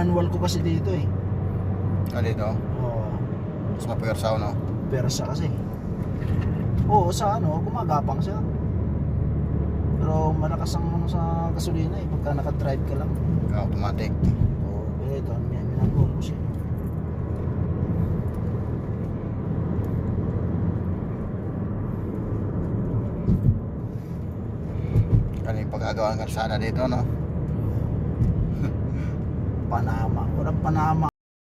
manual ko kasi dito eh. Ah, dito? Oo. Mas mapwersa no? Persa kasi. Oo, sa ano, gumagapang siya. Pero malakas ang ano sa gasolina eh, pagka naka-drive ka lang. Automatic. Oo, pero ito, manual ko siya. Ano yung pagkagawa ng kalsada dito, no? Panama. Walang Panama